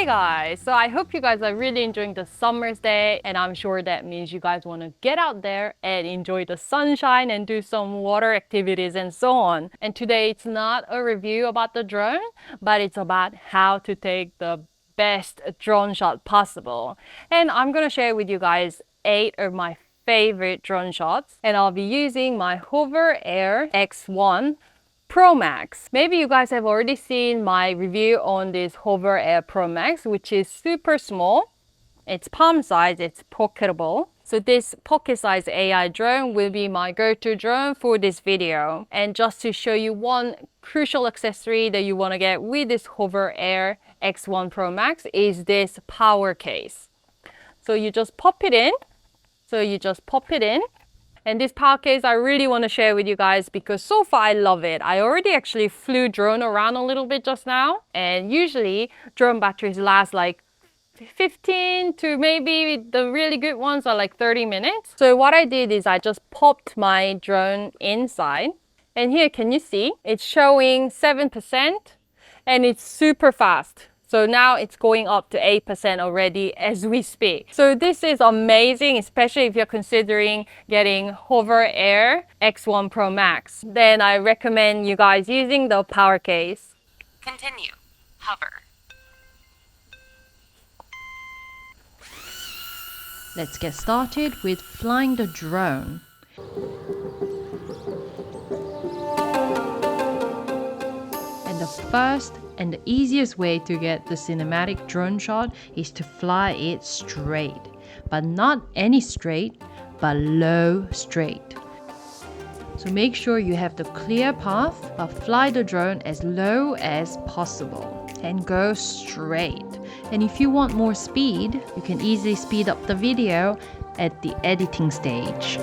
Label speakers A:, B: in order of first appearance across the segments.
A: guys, so I hope you guys are really enjoying the summer's day, and I'm sure that means you guys want to get out there and enjoy the sunshine and do some water activities and so on. And today it's not a review about the drone, but it's about how to take the best drone shot possible. And I'm gonna share with you guys 8 of my favorite drone shots, and I'll be using my HOVERair X1 Pro Max. Maybe you guys have already seen my review on this HOVERair Pro Max, which is super small. It's palm size, it's pocketable. So this pocket size AI drone will be my go-to drone for this video. And just to show you one crucial accessory that you want to get with this HOVERair X1 Pro Max is this power case. So you just pop it in. And this power case I really want to share with you guys because so far I love it. I already actually flew drone around a little bit just now, and usually drone batteries last like 15 to maybe the really good ones are like 30 minutes. So what I did is I just popped my drone inside, and here can you see it's showing 7% and it's super fast. So now it's going up to 8% already as we speak. So this is amazing, especially if you're considering getting HOVERair X1 Pro Max. Then I recommend you guys using the power case.
B: Continue. Hover.
C: Let's get started with flying the drone. And the first and the easiest way to get the cinematic drone shot is to fly it straight. But not any straight, but low straight. So make sure you have the clear path, but fly the drone as low as possible and go straight. And if you want more speed, you can easily speed up the video at the editing stage.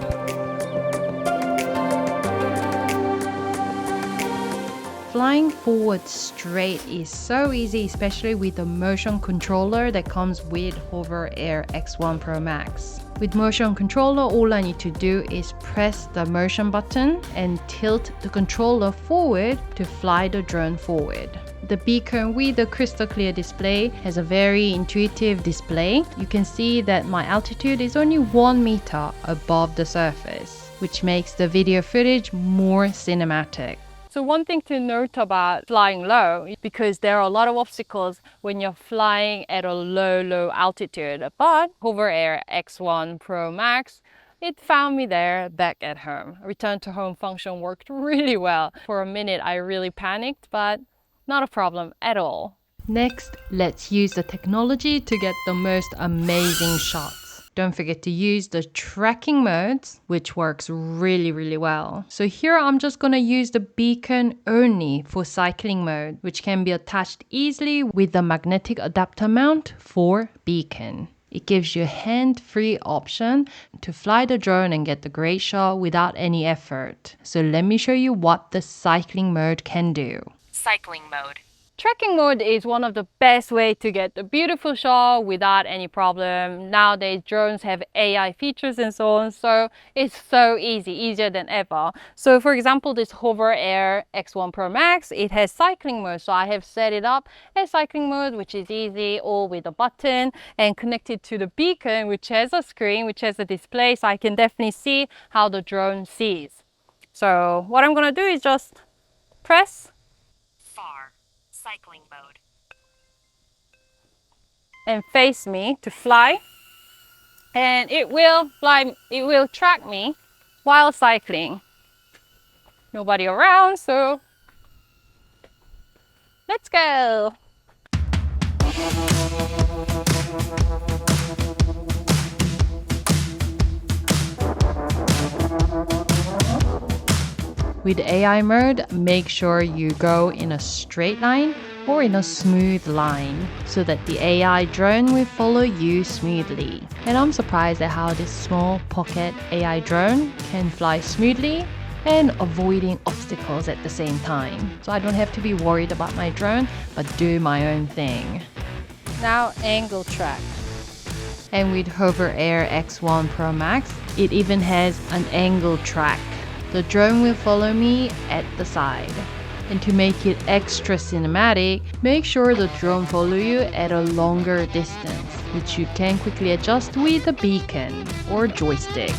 C: Flying forward straight is so easy, especially with the motion controller that comes with HOVERair X1 Pro Max. With motion controller, all I need to do is press the motion button and tilt the controller forward to fly the drone forward. The beacon with the crystal clear display has a very intuitive display. You can see that my altitude is only 1 meter above the surface, which makes the video footage more cinematic.
A: So one thing to note about flying low, because there are a lot of obstacles when you're flying at a low altitude, but HOVERair X1 Pro Max, it found me there back at home. Return to home function worked really well. For a minute I really panicked, but not a problem at all.
C: Next, let's use the technology to get the most amazing shots. Don't forget to use the tracking modes, which works really well. So here I'm just going to use the beacon only for cycling mode, which can be attached easily with the magnetic adapter mount for beacon. It gives you a hand-free option to fly the drone and get the great shot without any effort. So let me show you what the cycling mode can do.
B: Cycling mode.
A: Tracking mode is one of the best ways to get the beautiful shot without any problem. Nowadays drones have AI features and so on, so it's so easy, easier than ever. So for example, this HOVERair X1 Pro Max, it has cycling mode. So I have set it up as cycling mode, which is easy, all with a button, and connected to the beacon, which has a screen, which has a display, so I can definitely see how the drone sees. So what I'm gonna do is just press
B: Far. Cycling mode.
A: and face me to fly, and it will track me while cycling. Nobody around, so let's go.
C: With AI mode, make sure you go in a straight line or in a smooth line so that the AI drone will follow you smoothly. And I'm surprised at how this small pocket AI drone can fly smoothly and avoiding obstacles at the same time. So I don't have to be worried about my drone, but do my own thing.
A: Now angle track.
C: And with HOVERair X1 Pro Max, it even has an angle track. The drone will follow me at the side. And to make it extra cinematic, make sure the drone follows you at a longer distance, which you can quickly adjust with a beacon or joystick.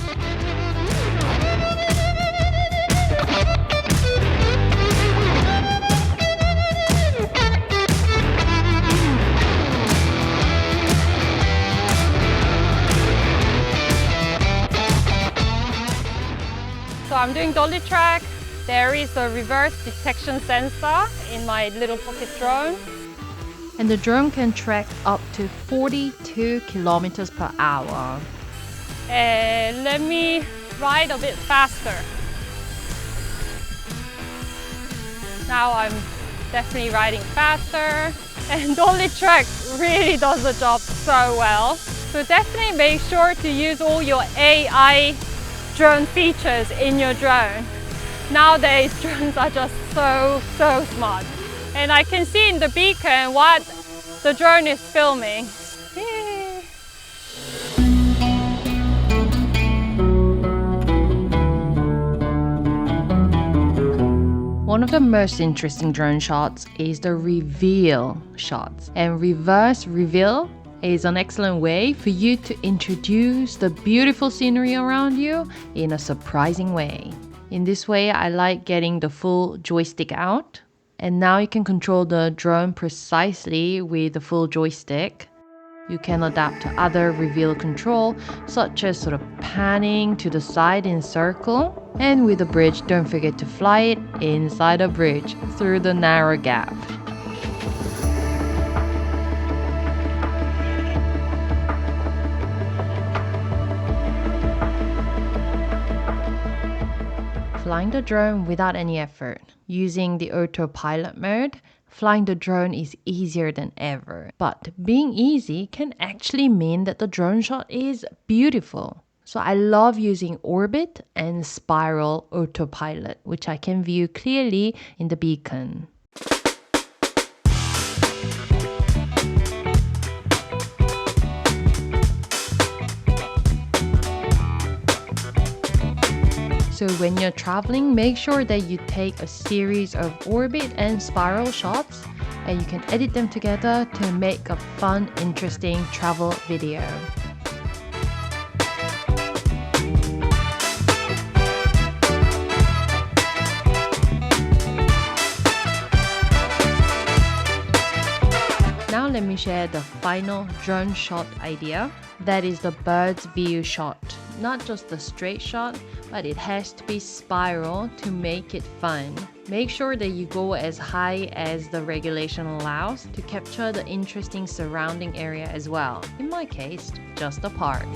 A: So I'm doing dolly track. There is a reverse detection sensor in my little pocket drone.
C: And the drone can track up to 42 kilometers per hour.
A: And let me ride a bit faster. Now I'm definitely riding faster. And dolly track really does the job so well. So definitely make sure to use all your AI drone features in your drone. Nowadays, drones are just so smart. And I can see in the beacon what the drone is filming.
C: One of the most interesting drone shots is the reveal shots. And reverse reveal is an excellent way for you to introduce the beautiful scenery around you in a surprising way. In this way, I like getting the full joystick out. And now you can control the drone precisely with the full joystick. You can adapt to other reveal control, such as sort of panning to the side in circle. And with the bridge, don't forget to fly it inside a bridge through the narrow gap. Flying the drone without any effort. Using the autopilot mode, flying the drone is easier than ever. But being easy can actually mean that the drone shot is beautiful. So I love using orbit and spiral autopilot, which I can view clearly in the beacon. So when you're traveling, make sure that you take a series of orbit and spiral shots and you can edit them together to make a fun, interesting travel video. Now let me share the final drone shot idea. That is the bird's view shot. Not just the straight shot, but it has to be spiral to make it fun. Make sure that you go as high as the regulation allows to capture the interesting surrounding area as well. In my case, just the park.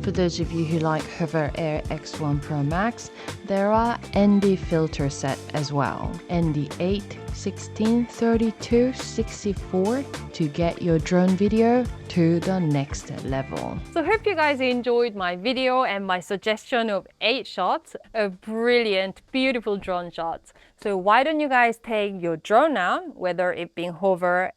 C: For those of you who like HOVERAir X1 Pro Max, there are ND filter set as well. ND 8, 16, 32, 64 to get your drone video to the next level.
A: So hope you guys enjoyed my video and my suggestion of 8 shots of brilliant, beautiful drone shots. So why don't you guys take your drone out, whether it being HOVERAir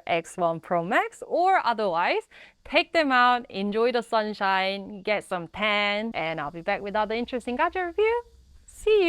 A: X1 Pro Max or otherwise, take them out, enjoy the sunshine, get some tan, and I'll be back with other interesting gadget review. See you!